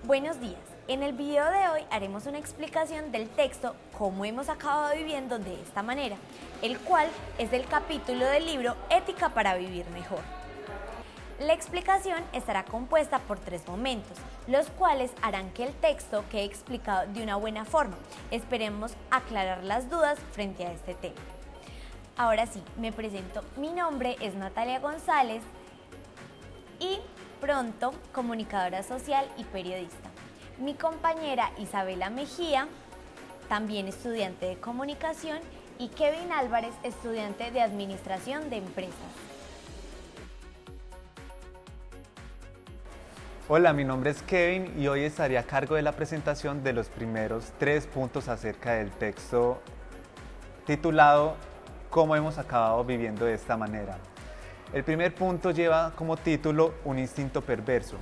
Buenos días. En el video de hoy haremos una explicación del texto Cómo hemos acabado viviendo de esta manera, el cual es del capítulo del libro Ética para vivir mejor. La explicación estará compuesta por 3 momentos, los cuales harán que el texto quede explicado de una buena forma. Esperemos aclarar las dudas frente a este tema. Ahora sí, me presento. Mi nombre es Natalia González y pronto comunicadora social y periodista. Mi compañera Isabela Mejía, también estudiante de comunicación, y Kevin Álvarez, estudiante de administración de empresas. Hola, mi nombre es Kevin y hoy estaré a cargo de la presentación de los primeros 3 puntos acerca del texto titulado ¿Cómo hemos acabado viviendo de esta manera? El primer punto lleva como título Un instinto perverso.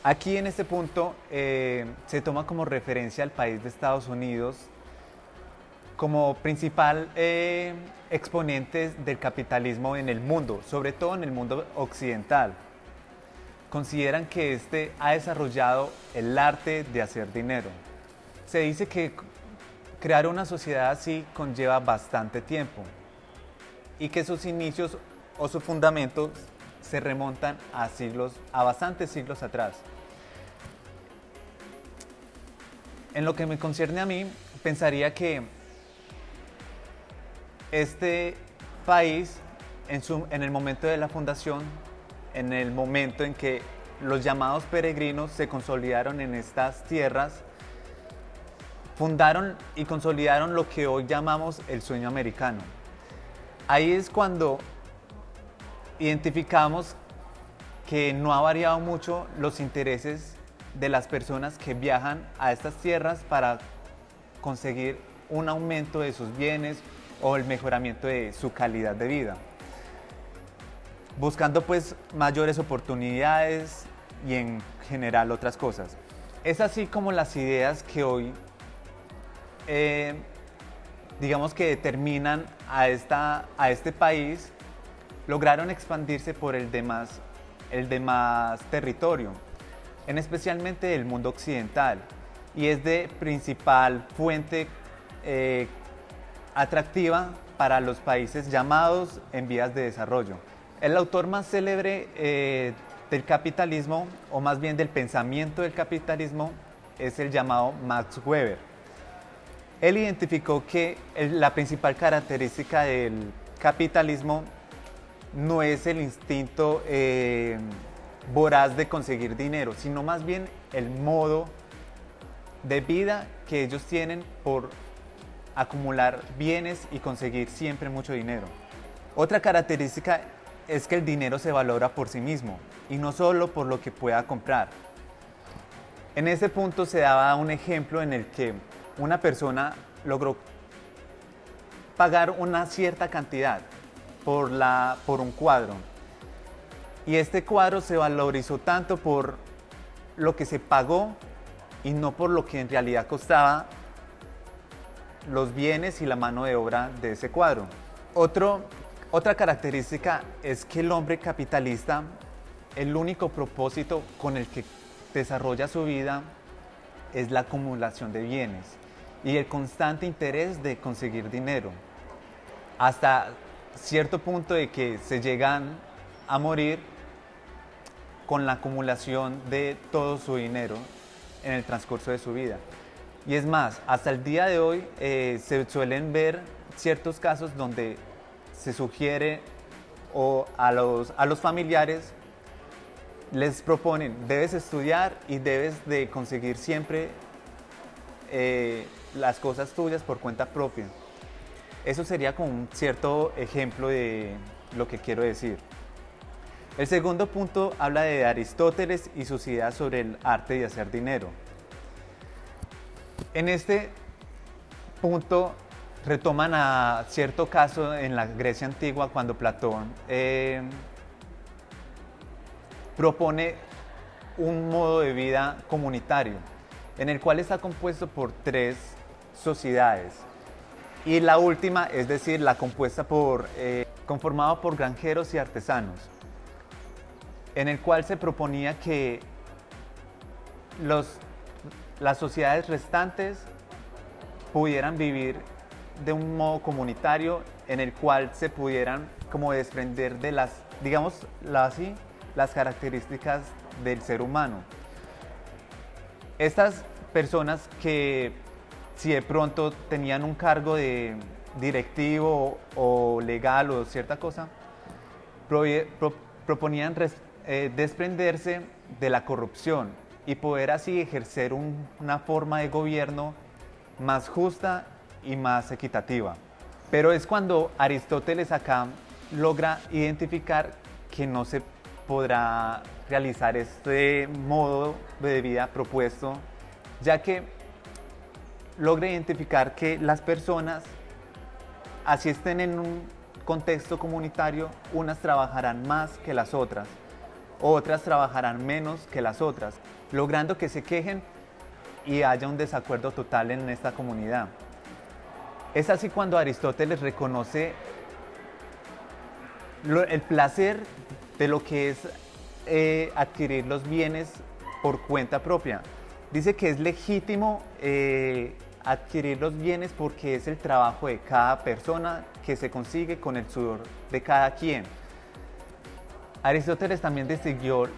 Aquí en este punto se toma como referencia al país de Estados Unidos como principal exponente del capitalismo en el mundo, sobre todo en el mundo occidental. Consideran que este ha desarrollado el arte de hacer dinero. Se dice que crear una sociedad así conlleva bastante tiempo y que sus inicios o sus fundamentos se remontan a bastantes siglos atrás. En lo que me concierne a mí, pensaría que este país, en el momento de la fundación, en el momento en que los llamados peregrinos se consolidaron en estas tierras, fundaron y consolidaron lo que hoy llamamos el sueño americano. Ahí es cuando identificamos que no ha variado mucho los intereses de las personas que viajan a estas tierras para conseguir un aumento de sus bienes o el mejoramiento de su calidad de vida, buscando pues mayores oportunidades y en general otras cosas. Es así como las ideas que hoy digamos que determinan a este país lograron expandirse por el demás territorio, especialmente el mundo occidental, y es de principal fuente atractiva para los países llamados en vías de desarrollo. El autor más célebre del capitalismo, o más bien del pensamiento del capitalismo, es el llamado Max Weber. Él identificó que la principal característica del capitalismo no es el instinto voraz de conseguir dinero, sino más bien el modo de vida que ellos tienen por acumular bienes y conseguir siempre mucho dinero. Otra característica es que el dinero se valora por sí mismo y no solo por lo que pueda comprar. En ese punto se daba un ejemplo en el que una persona logró pagar una cierta cantidad por un cuadro, y este cuadro se valorizó tanto por lo que se pagó y no por lo que en realidad costaba los bienes y la mano de obra de ese cuadro. Otra característica es que el hombre capitalista, el único propósito con el que desarrolla su vida es la acumulación de bienes y el constante interés de conseguir dinero, hasta cierto punto de que se llegan a morir con la acumulación de todo su dinero en el transcurso de su vida. Y es más, hasta el día de hoy se suelen ver ciertos casos donde se sugiere o a los familiares les proponen: debes estudiar y debes de conseguir siempre las cosas tuyas por cuenta propia. Eso sería como un cierto ejemplo de lo que quiero decir. El segundo punto habla de Aristóteles y sus ideas sobre el arte de hacer dinero. En este punto retoman a cierto caso en la Grecia antigua, cuando Platón propone un modo de vida comunitario, en el cual está compuesto por 3 sociedades. Y la última, es decir, conformada por granjeros y artesanos, en el cual se proponía que las sociedades restantes pudieran vivir de un modo comunitario en el cual se pudieran como desprender de las, digamos así, las características del ser humano. Estas personas que si de pronto tenían un cargo de directivo o legal o cierta cosa, proponían desprenderse de la corrupción y poder así ejercer una forma de gobierno más justa y más equitativa. Pero es cuando Aristóteles acá logra identificar que no se podrá realizar este modo de vida propuesto, ya que logra identificar que las personas, así estén en un contexto comunitario, unas trabajarán más que las otras trabajarán menos que las otras, logrando que se quejen y haya un desacuerdo total en esta comunidad. Es así cuando Aristóteles reconoce el placer de lo que es adquirir los bienes por cuenta propia. Dice que es legítimo adquirir los bienes porque es el trabajo de cada persona que se consigue con el sudor de cada quien. Aristóteles también distinguió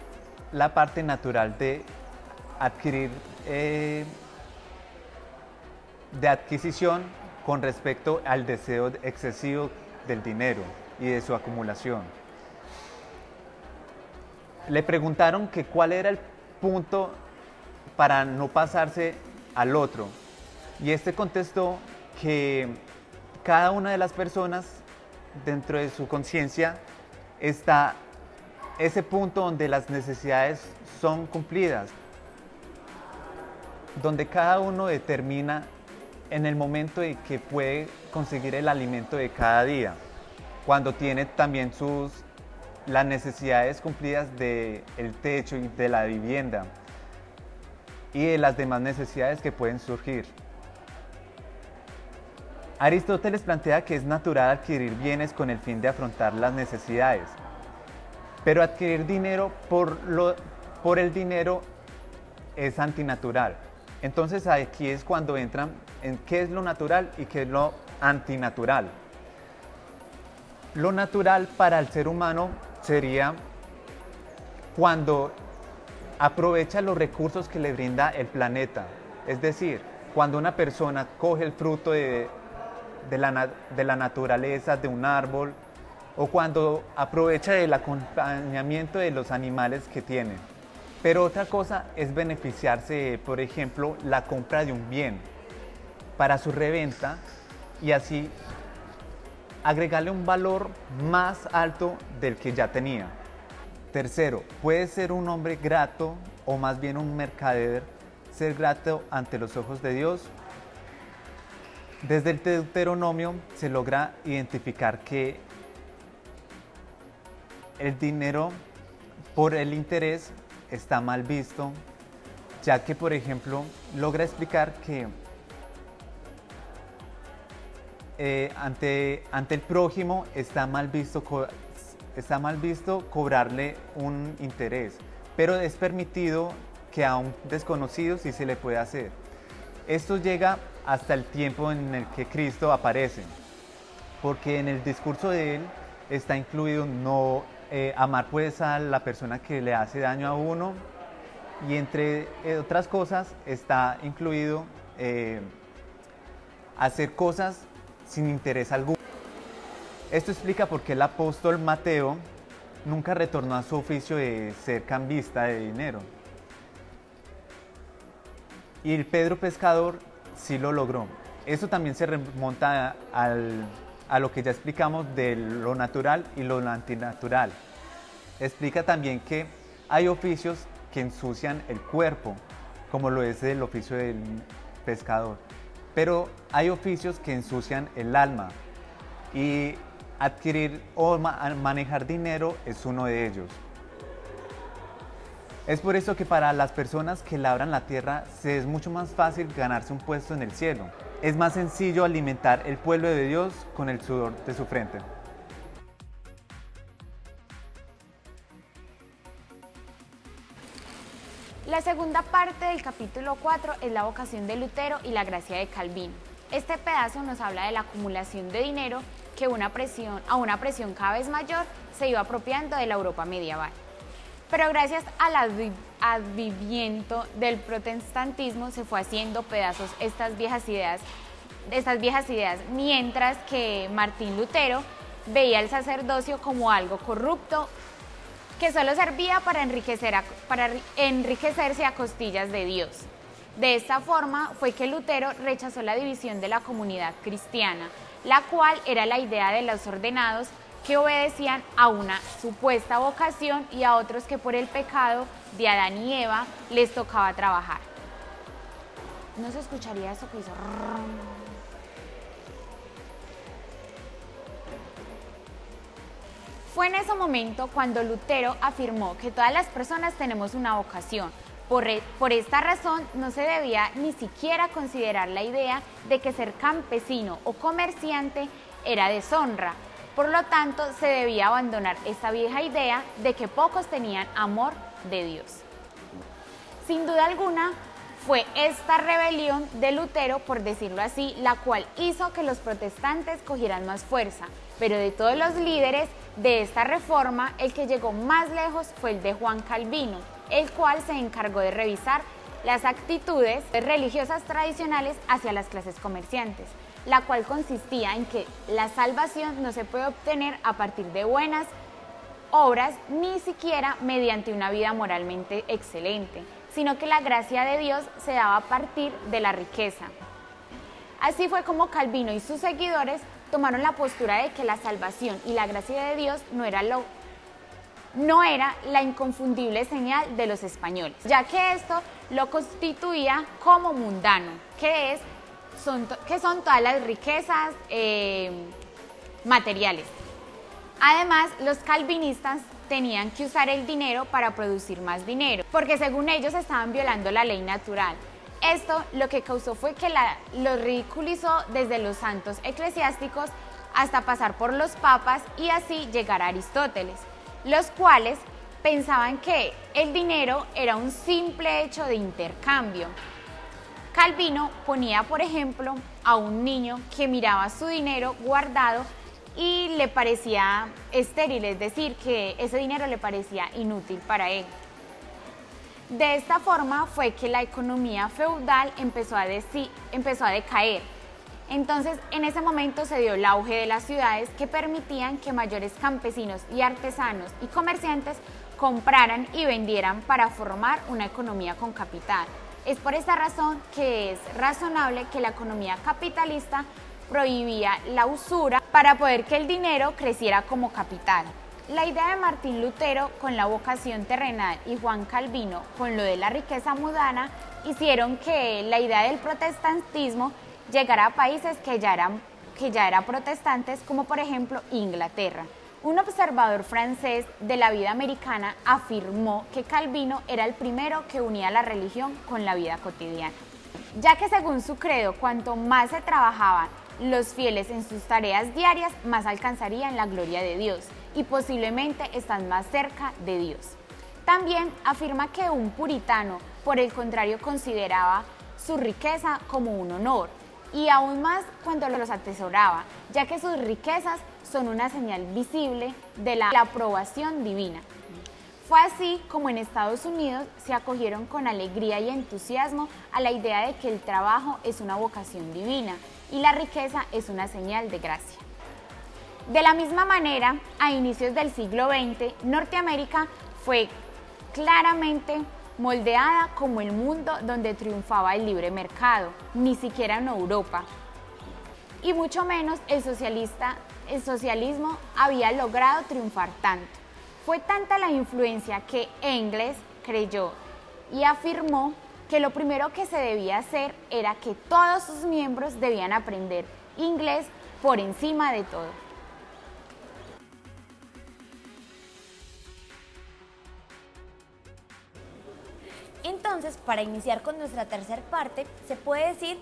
la parte natural de adquirir, de adquisición con respecto al deseo excesivo del dinero y de su acumulación. Le preguntaron que cuál era el punto para no pasarse al otro, y este contestó que cada una de las personas dentro de su conciencia está ese punto donde las necesidades son cumplidas, donde cada uno determina en el momento en que puede conseguir el alimento de cada día, cuando tiene también las necesidades cumplidas del techo y de la vivienda y de las demás necesidades que pueden surgir. Aristóteles plantea que es natural adquirir bienes con el fin de afrontar las necesidades, pero adquirir dinero por el dinero es antinatural. Entonces aquí es cuando entran en qué es lo natural y qué es lo antinatural. Lo natural para el ser humano sería cuando aprovecha los recursos que le brinda el planeta. Es decir, cuando una persona coge el fruto de la naturaleza, de un árbol, o cuando aprovecha del acompañamiento de los animales que tiene. Pero otra cosa es beneficiarse de, por ejemplo, la compra de un bien para su reventa y así agregarle un valor más alto del que ya tenía. Tercero, puede ser un hombre grato o más bien un mercader ser grato ante los ojos de Dios. Desde el Deuteronomio se logra identificar que el dinero por el interés está mal visto, ya que, por ejemplo, logra explicar que ante el prójimo está mal visto cobrarle un interés, pero es permitido que a un desconocido sí se le puede hacer. Esto llega hasta el tiempo en el que Cristo aparece, porque en el discurso de él está incluido no amar pues a la persona que le hace daño a uno, y entre otras cosas está incluido hacer cosas sin interés alguno. Esto explica por qué el apóstol Mateo nunca retornó a su oficio de ser cambista de dinero. Y el Pedro pescador sí lo logró. Eso también se remonta a lo que ya explicamos de lo natural y lo antinatural. Explica también que hay oficios que ensucian el cuerpo, como lo es el oficio del pescador. Pero hay oficios que ensucian el alma, y adquirir o manejar dinero es uno de ellos. Es por eso que para las personas que labran la tierra se es mucho más fácil ganarse un puesto en el cielo. Es más sencillo alimentar el pueblo de Dios con el sudor de su frente. La La segunda parte del capítulo 4 es la vocación de Lutero y la gracia de Calvino. Este pedazo nos habla de la acumulación de dinero que a una presión cada vez mayor se iba apropiando de la Europa medieval. Pero gracias al advivimiento del protestantismo se fue haciendo pedazos estas viejas ideas, mientras que Martín Lutero veía el sacerdocio como algo corrupto que solo servía para enriquecerse a costillas de Dios. De esta forma fue que Lutero rechazó la división de la comunidad cristiana, la cual era la idea de los ordenados que obedecían a una supuesta vocación y a otros que por el pecado de Adán y Eva les tocaba trabajar. ¿No se escucharía eso que hizo? Fue en ese momento cuando Lutero afirmó que todas las personas tenemos una vocación. Por esta razón no se debía ni siquiera considerar la idea de que ser campesino o comerciante era deshonra. Por lo tanto, se debía abandonar esta vieja idea de que pocos tenían amor de Dios. Sin duda alguna, fue esta rebelión de Lutero, por decirlo así, la cual hizo que los protestantes cogieran más fuerza. Pero de todos los líderes de esta reforma, el que llegó más lejos fue el de Juan Calvino, el cual se encargó de revisar las actitudes religiosas tradicionales hacia las clases comerciantes, la cual consistía en que la salvación no se puede obtener a partir de buenas obras, ni siquiera mediante una vida moralmente excelente, sino que la gracia de Dios se daba a partir de la riqueza. Así fue como Calvino y sus seguidores tomaron la postura de que la salvación y la gracia de Dios no era la inconfundible señal de los españoles, ya que esto lo constituía como mundano, que son todas las riquezas materiales. Además, los calvinistas tenían que usar el dinero para producir más dinero, porque según ellos estaban violando la ley natural. Esto lo que causó fue que los ridiculizó desde los santos eclesiásticos hasta pasar por los papas y así llegar a Aristóteles, los cuales pensaban que el dinero era un simple hecho de intercambio. Calvino ponía, por ejemplo, a un niño que miraba su dinero guardado y le parecía estéril, es decir, que ese dinero le parecía inútil para él. De esta forma fue que la economía feudal empezó a decaer. Entonces, en ese momento se dio el auge de las ciudades que permitían que mayores campesinos y artesanos y comerciantes compraran y vendieran para formar una economía con capital. Es por esta razón que es razonable que la economía capitalista prohibía la usura para poder que el dinero creciera como capital. La idea de Martín Lutero con la vocación terrenal y Juan Calvino con lo de la riqueza mundana hicieron que la idea del protestantismo llegara a países que ya eran protestantes, como por ejemplo Inglaterra. Un observador francés de la vida americana afirmó que Calvino era el primero que unía la religión con la vida cotidiana, ya que según su credo, cuanto más se trabajaban los fieles en sus tareas diarias, más alcanzarían la gloria de Dios y posiblemente están más cerca de Dios. También afirma que un puritano, por el contrario, consideraba su riqueza como un honor, y aún más cuando los atesoraba, ya que sus riquezas son una señal visible de la aprobación divina. Fue así como en Estados Unidos se acogieron con alegría y entusiasmo a la idea de que el trabajo es una vocación divina y la riqueza es una señal de gracia. De la misma manera, a inicios del siglo XX, Norteamérica fue claramente moldeada como el mundo donde triunfaba el libre mercado, ni siquiera en Europa. Y mucho menos el socialismo había logrado triunfar tanto. Fue tanta la influencia que Engels creyó y afirmó que lo primero que se debía hacer era que todos sus miembros debían aprender inglés por encima de todo. Entonces, para iniciar con nuestra tercera parte, se puede decir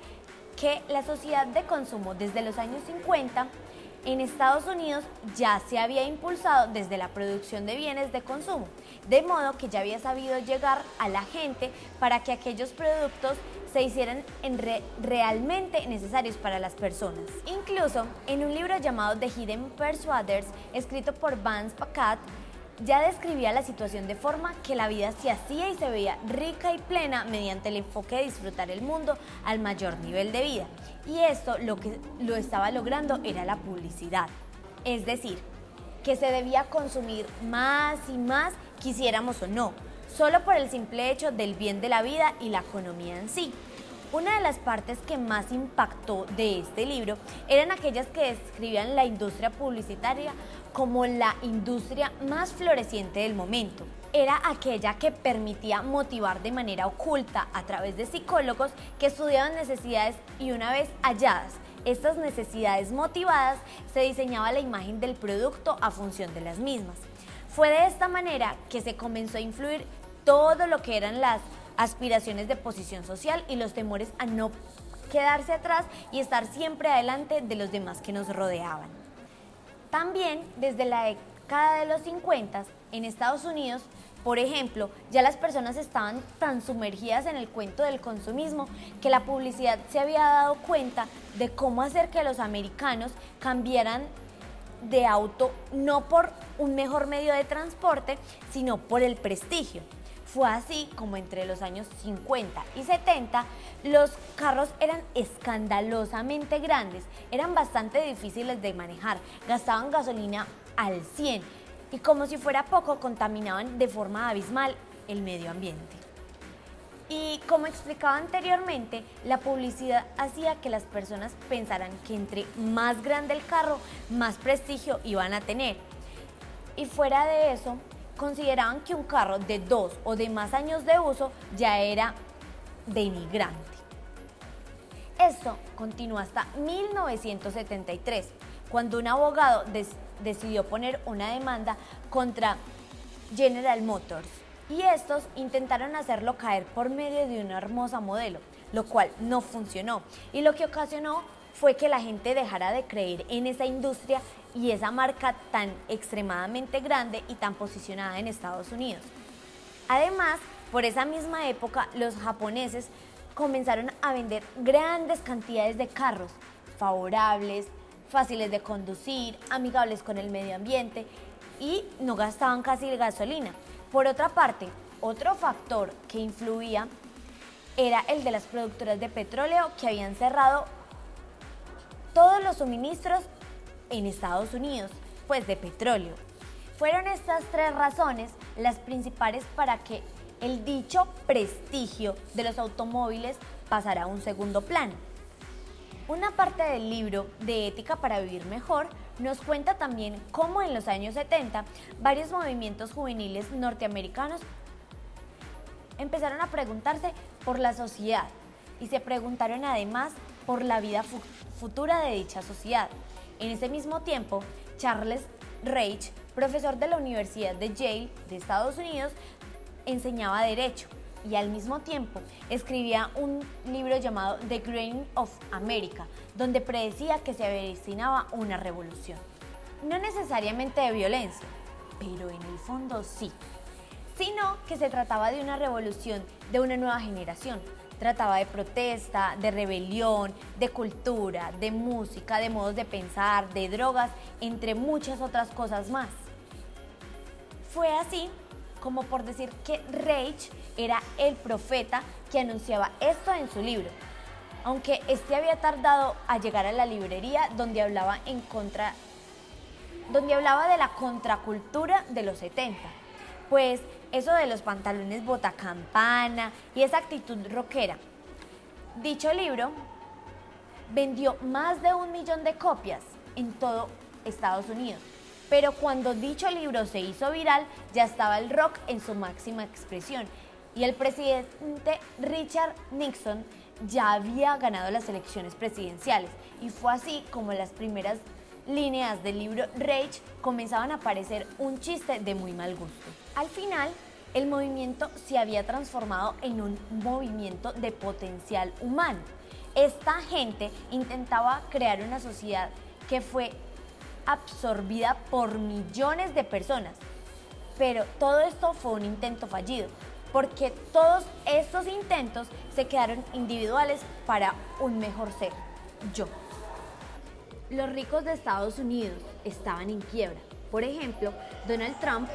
que la sociedad de consumo desde los años 50 En Estados Unidos ya se había impulsado desde la producción de bienes de consumo, de modo que ya había sabido llegar a la gente para que aquellos productos se hicieran realmente necesarios para las personas. Incluso en un libro llamado The Hidden Persuaders, escrito por Vance Packard, ya describía la situación de forma que la vida se hacía y se veía rica y plena mediante el enfoque de disfrutar el mundo al mayor nivel de vida. Y esto lo que lo estaba logrando era la publicidad. Es decir, que se debía consumir más y más, quisiéramos o no, solo por el simple hecho del bien de la vida y la economía en sí. Una de las partes que más impactó de este libro eran aquellas que describían la industria publicitaria como la industria más floreciente del momento. Era aquella que permitía motivar de manera oculta a través de psicólogos que estudiaban necesidades y una vez halladas estas necesidades motivadas, se diseñaba la imagen del producto a función de las mismas. Fue de esta manera que se comenzó a influir todo lo que eran las aspiraciones de posición social y los temores a no quedarse atrás y estar siempre adelante de los demás que nos rodeaban. También desde la década de los 50 en Estados Unidos, por ejemplo, ya las personas estaban tan sumergidas en el cuento del consumismo que la publicidad se había dado cuenta de cómo hacer que los americanos cambiaran de auto no por un mejor medio de transporte, sino por el prestigio. Fue así como entre los años 50 y 70 los carros eran escandalosamente grandes, eran bastante difíciles de manejar, gastaban gasolina al 100 y como si fuera poco contaminaban de forma abismal el medio ambiente. Y como explicaba anteriormente, la publicidad hacía que las personas pensaran que entre más grande el carro, más prestigio iban a tener. Y fuera de eso, consideraban que un carro de 2 o de más años de uso ya era denigrante. Esto continuó hasta 1973, cuando un abogado decidió poner una demanda contra General Motors y estos intentaron hacerlo caer por medio de una hermosa modelo, lo cual no funcionó y lo que ocasionó fue que la gente dejara de creer en esa industria y esa marca tan extremadamente grande y tan posicionada en Estados Unidos. Además, por esa misma época, los japoneses comenzaron a vender grandes cantidades de carros favorables, fáciles de conducir, amigables con el medio ambiente y no gastaban casi gasolina. Por otra parte, otro factor que influía era el de las productoras de petróleo que habían cerrado todos los suministros en Estados Unidos, pues de petróleo. Fueron estas tres razones las principales para que el dicho prestigio de los automóviles pasara a un segundo plano. Una parte del libro de Ética para Vivir Mejor nos cuenta también cómo en los años 70 varios movimientos juveniles norteamericanos empezaron a preguntarse por la sociedad y se preguntaron además por la vida futura de dicha sociedad. En ese mismo tiempo, Charles Reich, profesor de la Universidad de Yale de Estados Unidos, enseñaba Derecho y al mismo tiempo escribía un libro llamado The Grain of America, donde predecía que se avecinaba una revolución. No necesariamente de violencia, pero en el fondo sí, sino que se trataba de una revolución de una nueva generación. Trataba de protesta, de rebelión, de cultura, de música, de modos de pensar, de drogas, entre muchas otras cosas más. Fue así como por decir que Reich era el profeta que anunciaba esto en su libro, aunque este había tardado a llegar a la librería donde hablaba de la contracultura de los 70, pues eso de los pantalones botacampana y esa actitud rockera. Dicho libro vendió más de 1 millón de copias en todo Estados Unidos, pero cuando dicho libro se hizo viral ya estaba el rock en su máxima expresión y el presidente Richard Nixon ya había ganado las elecciones presidenciales y fue así como las primeras líneas del libro Reich comenzaban a parecer un chiste de muy mal gusto. Al final, el movimiento se había transformado en un movimiento de potencial humano. Esta gente intentaba crear una sociedad que fue absorbida por millones de personas. Pero todo esto fue un intento fallido, porque todos estos intentos se quedaron individuales para un mejor ser, yo. Los ricos de Estados Unidos estaban en quiebra. Por ejemplo, Donald Trump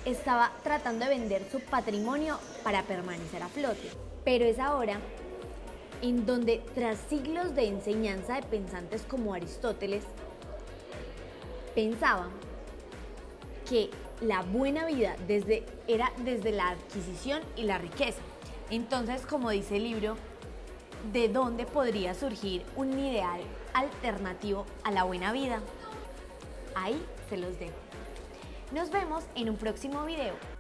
estaba tratando de vender su patrimonio para permanecer a flote. Pero es ahora en donde, tras siglos de enseñanza de pensantes como Aristóteles, pensaban que la buena vida era desde la adquisición y la riqueza. Entonces, como dice el libro, ¿de dónde podría surgir un ideal alternativo a la buena vida? Ahí se los dejo. Nos vemos en un próximo video.